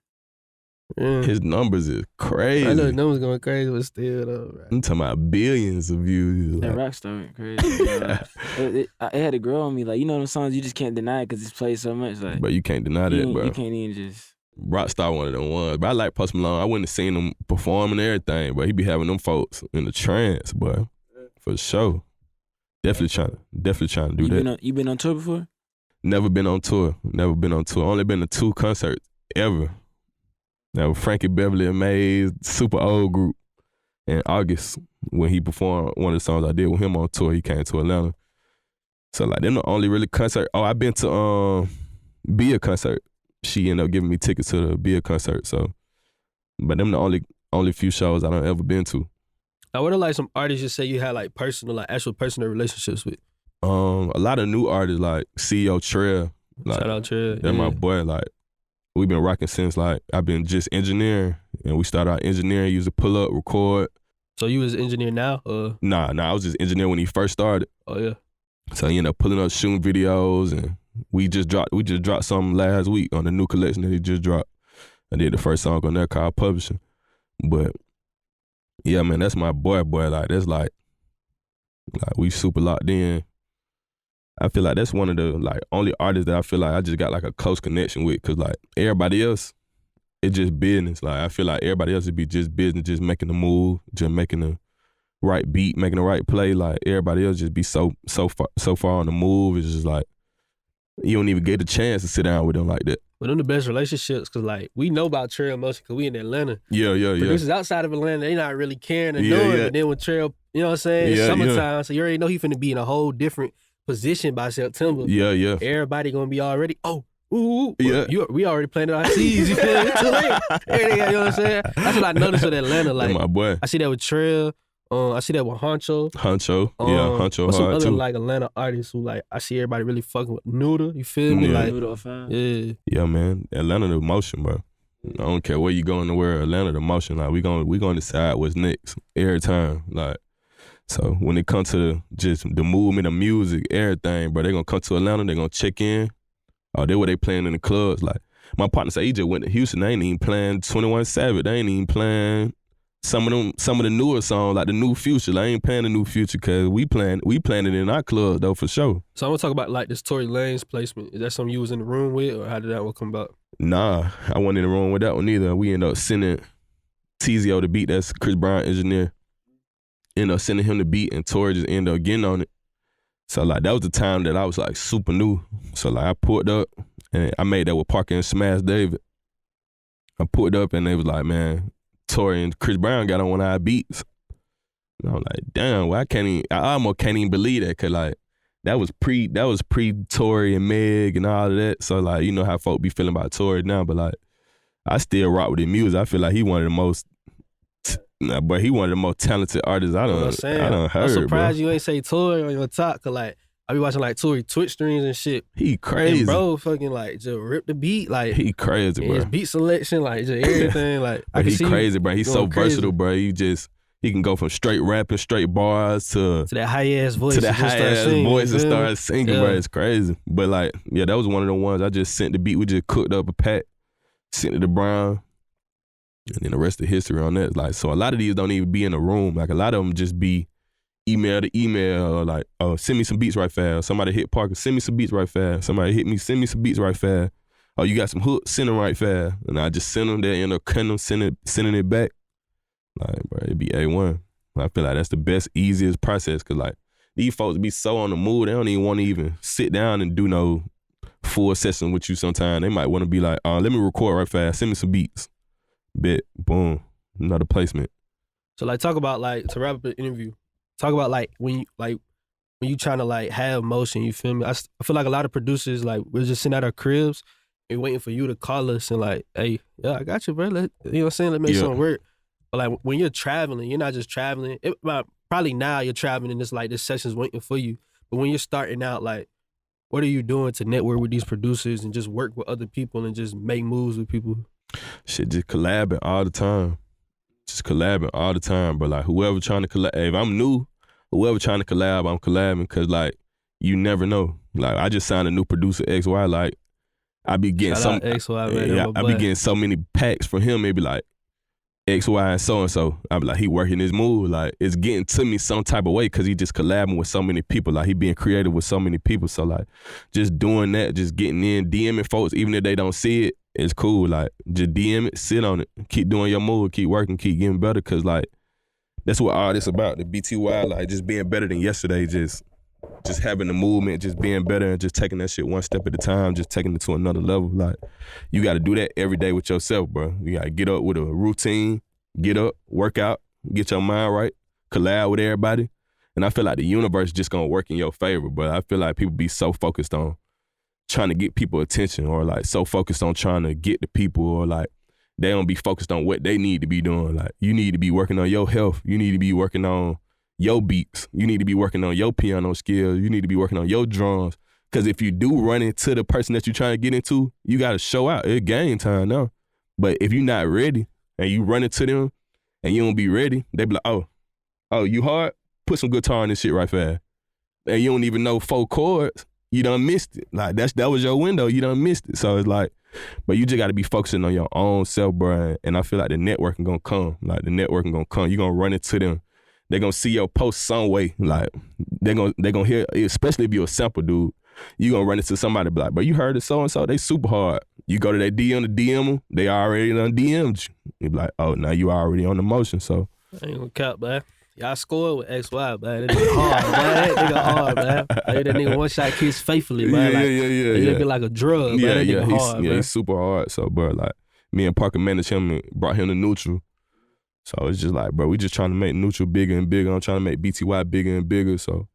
Yeah. His numbers is crazy. I know the numbers going crazy, but still though, right? I'm talking about billions of views. That Like, Rockstar went crazy. It had to grow on me. Like, you know them songs you just can't deny because it's played so much. Like, but you can't deny that, bro. You can't even just... Rockstar one of them ones. But I like Post Malone. I wouldn't have seen him perform and everything, but he be having them folks in the trance, boy. For sure. Definitely trying to do that. You been on tour before? Never been on tour. Only been to 2 concerts ever. That was Frankie Beverly and Maze, super old group. In August, when he performed one of the songs I did with him on tour, he came to Atlanta. So like, them the only really concert. Oh, I've been to Bia concert. She ended up giving me tickets to the Bia concert. So, but them the only few shows I done ever been to. Now, what are like some artists you say you had like actual personal relationships with? A lot of new artists like CEO Trail. Like, Shout out Trail. That's my boy. Like, we've been rocking since like I've been just engineering, and we started out engineering, used to pull up, record. So you was an engineer now? Nah, I was just engineer when he first started. Oh yeah. So he ended up pulling up, shooting videos, and we just dropped something last week on the new collection that he just dropped. I did the first song on there called Publishing. But yeah, man, that's my boy. Like, that's like we super locked in. I feel like that's one of the like only artists that I feel like I just got like a close connection with, cause like everybody else, it's just business. Like, I feel like everybody else would be just business, just making the move, just making the right beat, making the right play. Like, everybody else just be so far on the move. It's just like you don't even get the chance to sit down with them like that. But them the best relationships, cause like we know about Trail Motion, cause we in Atlanta. Yeah. Producers outside of Atlanta, they not really caring or knowing. But then with Trail, you know what I'm saying? It's summertime, so you already know he finna be in a whole different position by September. Yeah. Everybody gonna be already, ooh. Yeah. We already planted our seeds. You feel me? Too late. Everything, you know what I'm saying? That's what I noticed with Atlanta. Like, my boy. I see that with Trail. I see that with Honcho. Honcho What's some hard other too. like Atlanta artists who like I see everybody really fucking with Nuda. You feel me? Yeah. Like, Nuda, yeah, man. Atlanta the motion, bro. I don't care where you go in the world. Atlanta the motion. Like, we gonna decide what's next every time. Like, so when it comes to just the movement of music, everything, bro, they gonna come to Atlanta. They gonna check in. Oh, they what they playing in the clubs. Like, my partner say he just went to Houston. They ain't even playing 21 Savage. They ain't even playing some of the newer songs, like the New Future. Like, I ain't playing the New Future because we playing it in our club though, for sure. So I'm gonna talk about like this Tory Lanez placement. Is that something you was in the room with, or how did that one come about? Nah, I wasn't in the room with that one either. We ended up sending TZO the beat. That's Chris Brown engineer. Ended up sending him the beat, and Torey just ended up getting on it. So like, that was the time that I was like super new. So like, I pulled up and I made that with Parker and Smash David. I pulled up and they was like, man, Torey and Chris Brown got on one of our beats. And I was like, damn, well, I almost can't even believe that, cause like that was pre Torey and Meg and all of that. So like, you know how folk be feeling about Torey now, but like, I still rock with his music. I feel like he one of the most talented artists I done heard. I'm surprised bro. you ain't say Tory on your top, cause like I be watching like Tory Twitch streams and shit. He crazy, and bro. Fucking like just rip the beat, like he crazy, bro. His beat selection, like just everything, like he crazy, bro. He's so versatile, bro. He can go from straight rapping, straight bars to that high ass voice, and start singing, bro. It's crazy. But like, yeah, that was one of the ones I just sent the beat. We just cooked up a pack, sent it to Brown. And then the rest of history on that. Like, so a lot of these don't even be in the room. Like, a lot of them just be email to email, or like, oh, send me some beats right fast. Somebody hit Parker, send me some beats right fast. Somebody hit me, send me some beats right fast. Oh, you got some hooks, send them right fast. And I just send them, they end up cutting them, sending it back. Like, bro, it'd be A1. I feel like that's the best, easiest process, because like, these folks be so on the move, they don't even want to even sit down and do no full session with you sometimes. They might want to be like, let me record right fast, send me some beats. Bet, boom, another placement. So like talk about like to wrap up the interview. Talk about like when you trying to like have motion. You feel me? I feel like a lot of producers like we're just sitting at our cribs and waiting for you to call us and like, hey, yeah, I got you, bro. You know what I'm saying? Let's make something work. But like when you're traveling, you're not just traveling. Probably now you're traveling and it's like this session's waiting for you. But when you're starting out, like, what are you doing to network with these producers and just work with other people and just make moves with people? Shit, just collabing all the time. Just collabing all the time, bro. Like whoever trying to collab, if I'm new, whoever trying to collab, I'm collabing because like you never know. Like I just signed a new producer, XY. Like I be getting XY, man, yeah, I be getting so many packs from him. Maybe like XY and so. I be like, he working his move. Like it's getting to me some type of way because he just collabing with so many people. Like he being creative with so many people. So like just doing that, just getting in, DMing folks, even if they don't see it, it's cool. Like just DM it, sit on it, keep doing your move, keep working, keep getting better. Cause like that's what all this about. The BTY, like just being better than yesterday, just having the movement, just being better and just taking that shit one step at a time, just taking it to another level. Like you gotta do that every day with yourself, bro. You gotta get up with a routine, get up, work out, get your mind right, collab with everybody. And I feel like the universe just gonna work in your favor, but I feel like people be so focused on trying to get people attention or like so focused on trying to get the people or like they don't be focused on what they need to be doing. Like you need to be working on your health. You need to be working on your beats. You need to be working on your piano skills. You need to be working on your drums. Because if you do run into the person that you're trying to get into, you got to show out. It's game time now. But if you're not ready and you run into them and you don't be ready, they be like, oh, you hard? Put some guitar in this shit right fast. And you don't even know 4 chords. You done missed it. Like that was your window. You done missed it. So it's like, but you just got to be focusing on your own self, bro. And I feel like the networking gonna come. Like the networking gonna come. You gonna run into them. They gonna see your post some way. Like they gonna hear, especially if you're a sample dude, you gonna run into somebody be like, but you heard it so and so, they super hard. You go to their DM to DM them, they already done DM'd you. You be like, oh, now you already on the motion. So I ain't gonna cap, man. Y'all scored with XY, man. That nigga hard, man. That nigga hard, man. Like, that nigga one-shot kids faithfully, man. Like, yeah. It be like a drug, man. That nigga hard, man. He's super hard. So, bro, like, me and Parker managed him and brought him to neutral. So it's just like, bro, we just trying to make neutral bigger and bigger. I'm trying to make BTY bigger and bigger, so.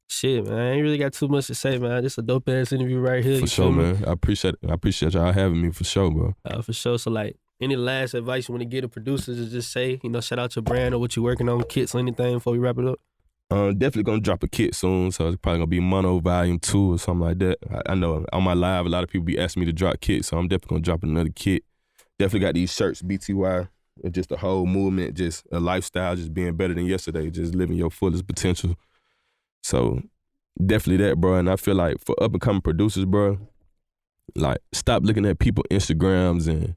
Shit, man. I ain't really got too much to say, man. This a dope-ass interview right here. For sure, man. I appreciate y'all having me, for sure, bro. For sure. So, like, any last advice you want to give to producers is just say, shout out your brand or what you working on, kits or anything before we wrap it up? Definitely gonna drop a kit soon, so it's probably gonna be Mono Volume 2 or something like that. I know on my live, a lot of people be asking me to drop kits, so I'm definitely gonna drop another kit. Definitely got these shirts, BTY, and just the whole movement, just a lifestyle, just being better than yesterday, just living your fullest potential. So definitely that, bro. And I feel like for up and coming producers, bro, like stop looking at people Instagrams and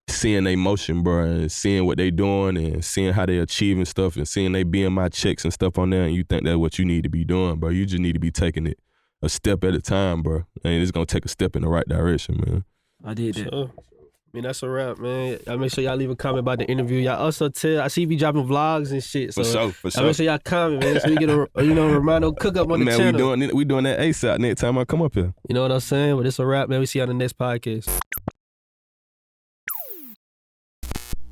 seeing they motion, bro, and seeing what they doing and seeing how they achieving stuff and seeing they BMI checks and stuff on there, and you think that's what you need to be doing, bro. You just need to be taking it a step at a time, bro. And it's gonna take a step in the right direction, man. I did that. Sure. I mean, that's a wrap, man. Y'all make sure y'all leave a comment about the interview. Y'all also I see you be dropping vlogs and shit. So for sure. Make sure y'all comment, man, so we get a Romano cook up on the channel. Man, we doing that ASAP next time I come up here. You know what I'm saying? But it's a wrap, man. We see you on the next podcast.